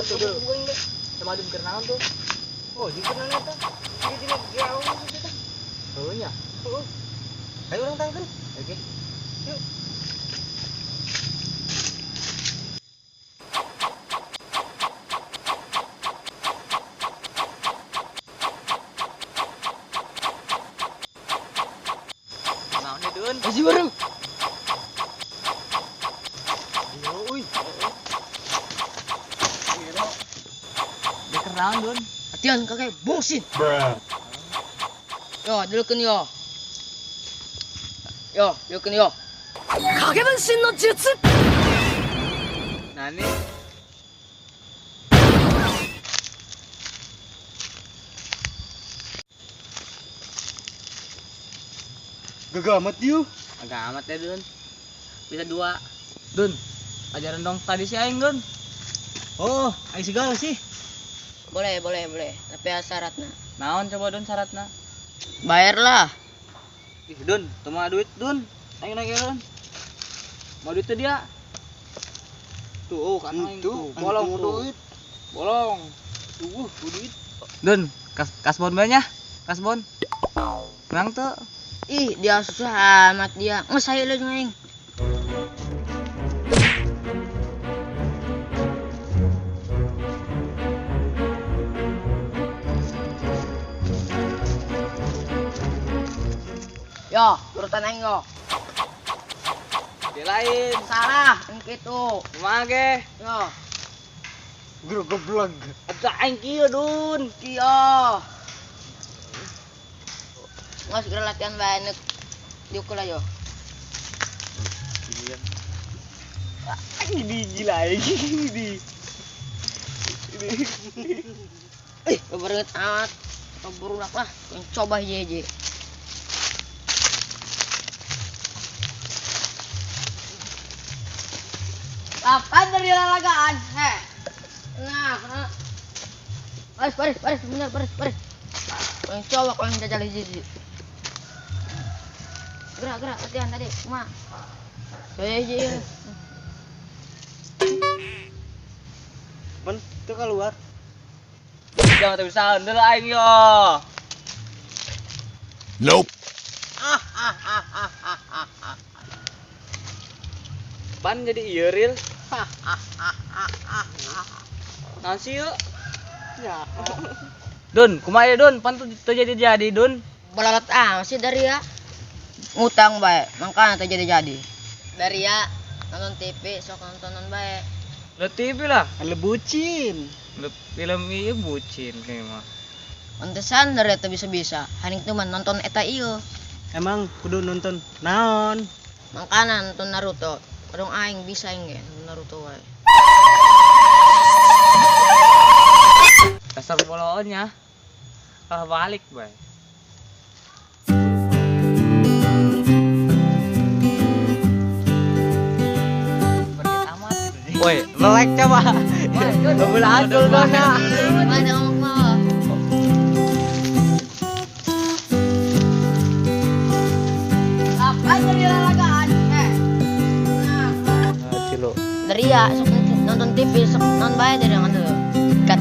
tuh gue ini. Sama di kenalan tuh. Oh, di kenalan eta. Jadi jauh kita. Oh nya. Oh. Ayo orang tangkan. Oke. Yuk. Naonnya Dun? Masih baru. Ayo, uy. Di kenalan Dun. Hatian kakek bungsin. Yo, dulukan yo. Yo, dulukan yo. Kagebenshin no jutsu. Nani? Gagah amat dia. Agak amat ya Dun. Bisa 2. Dun, ajaran dong tadi si aing Dun. Oh, aing segala sih. Boleh. Tapi syaratnya. Naon coba Dun syaratna? Bayarlah. Ih Dun, tuh mah duit Dun. Aing naik Dun. Mau duit tuh dia. Tuh, oh kan aing tuh. Bolong tuh. duit. Bolong. Tuh, duit. Dun, kasbon banyak. Kasbon. Menang tuh. Ih, dia susah amat dia. Ngesay lagi aing. Yo, urutan aing yo. Dia lain. Salah, yang gitu. Kumaha ge? Yo, Guru goblok. Ada aing kieu Dun. kiyo. Nggak segera latihan banyak. Diukur lah yo. Ini gila ini. Keberenget amat. Keberunak lah. Yang coba jeje. Kapan dari lalagaan? Nah. Baris, bener, baris. Yang coba kau yang jajal jeje. Gerak, latihan tadi. Cuma. Jeje. Men, itu keluar. Jangan tak bisa dulu aing yo. Nope. Pan jadi ieu real. Nasi yuk. Ya. Dun, kumaha ya Dun? Pan tuh jadi Dun. Belalat masih dari ya. Ngutang baik, makanya jadi. Dari ya nonton TV, sok nontonan baik. Lihat TV lah. Ada bucin. Lihat film ieu bucin kayak mah. Pantesan dari eta bisa-bisa. Haning teman nonton eta ieu. Emang kudu nonton naon? Makanya nonton Naruto. Kadang aing bisa aing ge nonton Naruto wae. Dasar bolonya. Ah balik, bay. Woi, melek coba. Bebelah adul dona. Mana ngomong mau? Apa dari lalagaan? Nah. Cilo. Dari ya sok nonton TV, sok nonton bae dari yang ada. Kat.